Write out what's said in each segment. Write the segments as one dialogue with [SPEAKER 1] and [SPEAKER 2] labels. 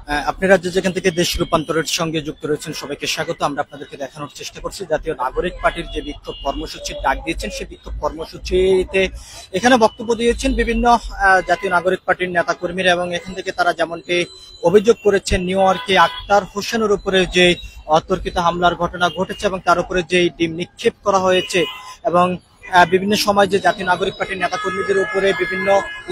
[SPEAKER 1] আপনারা যেখান থেকে দেশ রূপান্তরের সঙ্গে যুক্ত রয়েছেন সবাইকে স্বাগত। আমরা আপনাদেরকে দেখানোর চেষ্টা করছি জাতীয় নাগরিক পার্টির যে বিক্ষোভ কর্মসূচির ডাক দিয়েছেন সেই বিক্ষোভ কর্মসূচিতে এখানে বক্তব্য দিয়েছেন বিভিন্ন জাতীয় নাগরিক পার্টির নেতা কর্মীরা, এবং এখান থেকে তারা যেমনটি অভিযোগ করেছেন নিউ ইয়র্কে আক্তার হোসেনের উপরে যে অতর্কিত হামলার ঘটনা ঘটেছে এবং তার উপরে যে ডিম নিক্ষেপ করা হয়েছে, এবং বিভিন্ন সময় যে জাতীয় নাগরিক পার্টির নেতা কর্মীদের উপরে বিভিন্ন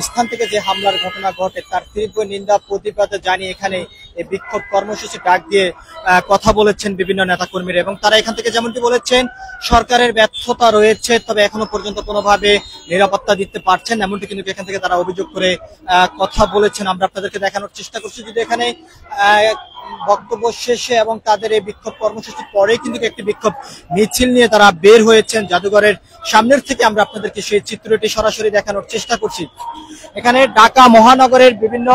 [SPEAKER 1] স্থান থেকে যে হামলার ঘটনা ঘটে তার তীব্র নিন্দা প্রতিবাদ জানিয়ে এখানে এই বিক্ষোভ কর্মসূচি ডাক দিয়ে কথা বলেছেন বিভিন্ন নেতা কর্মীরা। এবং তারা এখান থেকে যেমনটি বলেছেন সরকারের ব্যর্থতা রয়েছে, তবে এখনো পর্যন্ত কোনোভাবে নিরাপত্তা দিতে পারছেন এমনটি কিন্তু এখান থেকে তারা অভিযোগ করে কথা বলেছেন। আমরা আপনাদেরকে দেখানোর চেষ্টা করছি যদি এখানে বক্তব্য শেষে এবং তাদের এই বিক্ষোভ কর্মসূচির পরে কিন্তু একটি বিক্ষোভ মিছিল নিয়ে তারা বের হয়েছেন জাদুঘরের সামনের থেকে। আমরা আপনাদেরকে সেই চিত্রটি সরাসরি দেখানোর চেষ্টা করছি। এখানে ঢাকা মহানগরের বিভিন্ন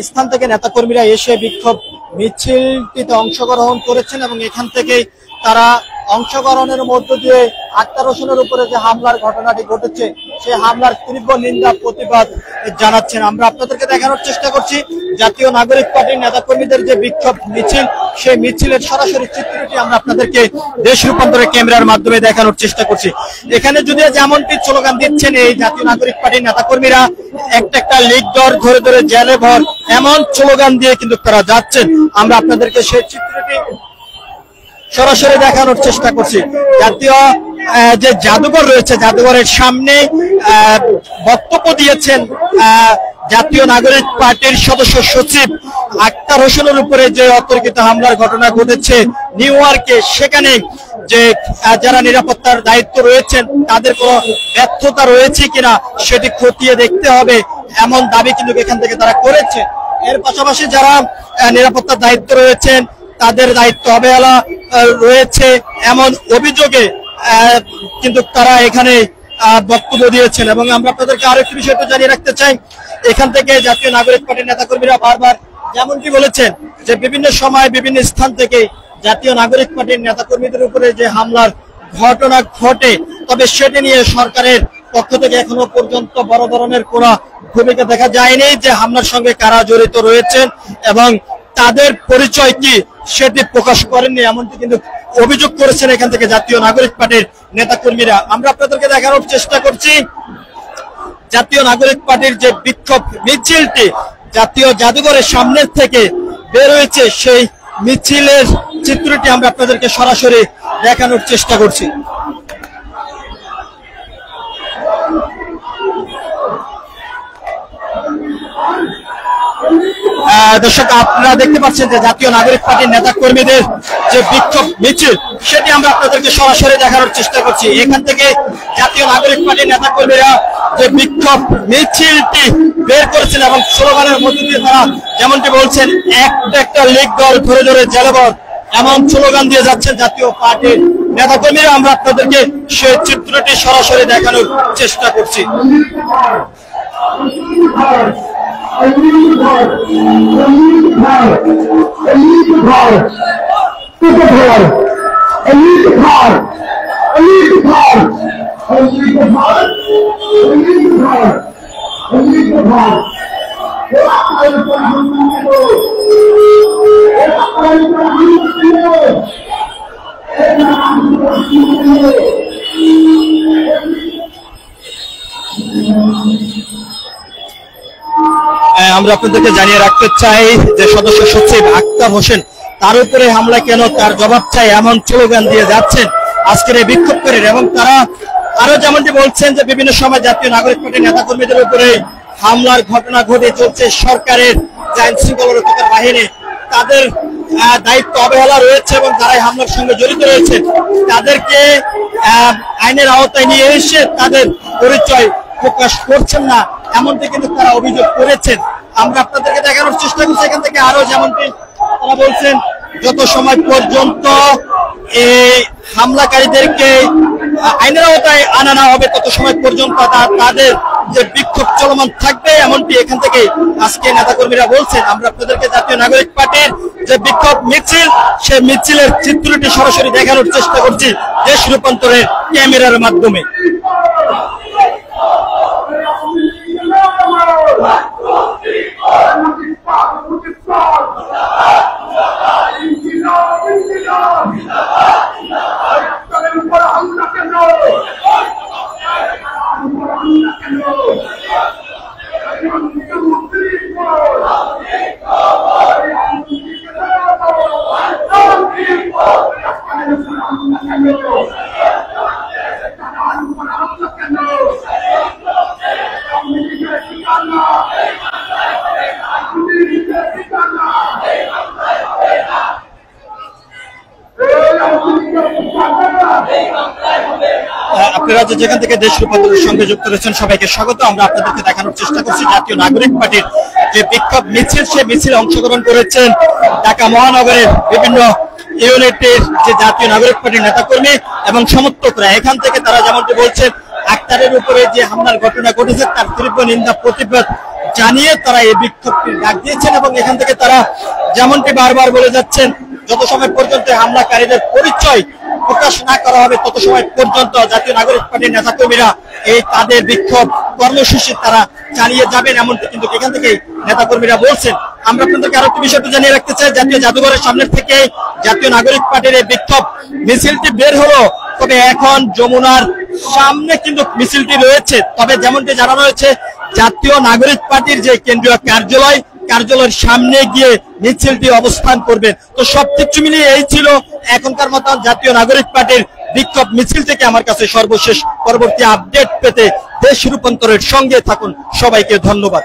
[SPEAKER 1] স্থান থেকে নেতাকর্মীরা এসে বিক্ষোভ মিছিলটিতে অংশগ্রহণ করেছেন এবং এখান থেকে তারা অংশগ্রহণের মধ্য দিয়ে আক্তার হোসেনের উপরে যে হামলার ঘটনাটি ঘটেছে সেই হামলার তীব্র নিন্দা প্রতিবাদ জানাচ্ছেন। আমরা আপনাদেরকে দেখানোর চেষ্টা করছি জাতীয় নাগরিক পার্টির নেতাকর্মীদের যে বিক্ষোভ মিছিল সেই মিছিলের সরাসরি চিত্রটি আমরা আপনাদেরকে দেশ রূপান্তরের ক্যামেরার মাধ্যমে দেখানোর চেষ্টা করছি। এখানে যদি যেমনটি স্লোগান দিচ্ছেন এই জাতীয় নাগরিক পার্টির নেতাকর্মীরা একটা লিগ ধরে ধরে জেলে ভর এমন স্লোগান দিয়ে কিন্তু তারা যাচ্ছেন। আমরা আপনাদেরকে সেই চিত্রটি সরাসরি দেখানোর চেষ্টা করছি। জাতীয় যে জাদুঘর রয়েছে জাদুঘরের সামনে বক্তব্য দিয়েছেন জাতীয় নাগরিক পার্টির সদস্য সচিব আক্তার হোসেনের উপরে যে অতর্কিত হামলার ঘটনা ঘটেছে নিউ ইয়র্কে, সেখানে যে যারা নিরাপত্তার দায়িত্ব রয়েছেন তাদের কোনো ব্যর্থতা রয়েছে কিনা সেটি খতিয়ে দেখতে হবে এমন দাবি কিন্তু এখান থেকে তারা করেছে। এর পাশাপাশি যারা নিরাপত্তার দায়িত্ব রয়েছেন তাদের দায়িত্ব অবহেলা রয়েছে এমন অভিযোগে কিন্তু তারা এখানে বক্তব্য দিয়েছেন। এবং আমরা আপনাদেরকে আরেকটি বিষয় জানিয়ে রাখতে চাই, এখান থেকে জাতীয় নাগরিক পার্টির নেতাকর্মীরা বারবার যেমনটি বলেছেন যে বিভিন্ন সময় বিভিন্ন স্থান থেকে জাতীয় নাগরিক পার্টির নেতাকর্মীদের উপরে যে হামলার ঘটনা ঘটে, তবে সেটা নিয়ে সরকারের পক্ষ থেকে এখনো পর্যন্ত বড় ধরনের কোনো ভূমিকা দেখা যায়নি যে হামলার সঙ্গে কারা জড়িত রয়েছেন এবং তাদের পরিচয় কি সেটি প্রকাশ করেননি এমনটি কিন্তু অভিযোগ করেছেন এখান থেকে জাতীয় নাগরিক পার্টির নেতাকর্মীরা। আমরা আপনাদেরকে দেখানোর চেষ্টা করছি জাতীয় নাগরিক পার্টির যে বিক্ষোভ মিছিলটি জাতীয় জাদুঘরের সামনের থেকে বের হয়েছে সেই মিছিলের চিত্রটি আমরা আপনাদেরকে সরাসরি দেখানোর চেষ্টা করছি। দর্শক আপনারা দেখতে পাচ্ছেন যে জাতীয় নাগরিক পার্টির নেতা কর্মীদের যে বিক্ষোভ মিছিল সেটি আমরা আপনাদেরকে সরাসরি দেখানোর চেষ্টা করছি। এখান থেকে জাতীয় নাগরিক পার্টির নেতা কর্মীরা যে বিক্ষোভ মিছিলটি বের করেছেন এবং স্লোগানের মধ্যে দিয়ে তারা যেমনটি বলছেন একটা লিগ দল ধরে ধরে জেলেবর এমন স্লোগান দিয়ে যাচ্ছেন জাতীয় পার্টির নেতা কর্মীরা। আমরা আপনাদেরকে সেই চিত্রটি সরাসরি দেখানোর চেষ্টা করছি। I need the power. I need the power. I need the power. Get the power. I need the power. I need the power. I need the power. I need the power. I need the power. আমরা আপনাদেরকে জানিয়ে রাখতে চাই যে সদস্য সচিব আক্তার হোসেন তার উপরে হামলা কেন তার জবাব চাই এমন স্লোগান দিয়ে যাচ্ছেন আজকের এই বিক্ষোভকারীরা। এবং তারা আরো যেমনটি বলছেন যে বিভিন্ন সময় জাতীয় নাগরিক পার্টির নেতাকর্মীদের উপরে হামলার ঘটনা ঘটে চলছে, সরকারের যে আইন শৃঙ্খলা রক্ষাকারী বাহিনী তাদের দায়িত্ব অবহেলা রয়েছে এবং যারা হামলার সঙ্গে জড়িত রয়েছে তাদেরকে আইনের আওতায় নিয়ে এসে তাদের পরিচয় প্রকাশ করছেন না এমনটি কিন্তু তারা অভিযোগ করেছেন। আমরা আপনাদেরকে দেখানোর চেষ্টা করছি এখান থেকে আরো যেমনটি তারা বলছেন যত সময় পর্যন্ত এই হামলাকারীদেরকে আইনের আওতায় আনা না হবে তত সময় পর্যন্ত তাদের যে বিক্ষোভ চলমান থাকবে এমনটি এখান থেকে আজকে নেতাকর্মীরা বলছেন। আমরা আপনাদেরকে জাতীয় নাগরিক পার্টির যে বিক্ষোভ মিছিল সেই মিছিলের চিত্রটি সরাসরি দেখানোর চেষ্টা করছি দেশ রূপান্তরের ক্যামেরার মাধ্যমে। আপনারা যেখান থেকে দেশ রূপান্তরের সঙ্গে যুক্ত রয়েছেন সবাইকে স্বাগত। আমরা আপনাদেরকে দেখানোর চেষ্টা করছি জাতীয় নাগরিক পার্টির যে বিক্ষোভ মিছিল, সে মিছিলে অংশগ্রহণ করেছেন ঢাকা মহানগরের বিভিন্ন ইউনিটের যে জাতীয় নাগরিক পার্টির নেতাকর্মী এবং সমর্থকরা। এখান থেকে তারা যেমনটি বলছেন, আক্তারের উপরে যে হামলার ঘটনা ঘটেছে তার তীব্র নিন্দা প্রতিবাদ জানিয়ে তারা এই বিক্ষোভটি ডাক দিয়েছেন এবং এখান থেকে তারা যেমনটি বারবার বলে যাচ্ছেন, যত সময় পর্যন্ত হামলাকারীদের পরিচয় প্রকাশ না করা হবে তত সময় পর্যন্ত জাতীয় নাগরিক পার্টির নেতাকর্মীরা এই তাদের বিক্ষোভ কর্মসূচি তারা চালিয়ে যাবেন, এমনটি কিন্তু এখান থেকে নেতাকর্মীরা বলছেন। আমরা আপনাদেরকে আরো একটি বিষয়টি জানিয়ে রাখতে চাই, জাতীয় জাদুঘরের সামনে থেকে জাতীয় নাগরিক পার্টির এই বিক্ষোভ মিছিলটি বের হলো, তবে এখন যমুনার সামনে কিন্তু মিছিলটি রয়েছে। তবে যেমনটি জানানো হয়েছে, জাতীয় নাগরিক পার্টির যে কেন্দ্রীয় কার্যালয়ের সামনে গিয়ে মিছিলটি অবস্থান করবেন। তো সবকিছু মিলিয়ে এই ছিল এখনকার মতো জাতীয় নাগরিক পার্টির বিক্ষোভ মিছিল থেকে আমার কাছে সর্বশেষ। পরবর্তী আপডেট পেতে দেশ রূপান্তরের সঙ্গে থাকুন। সবাইকে ধন্যবাদ।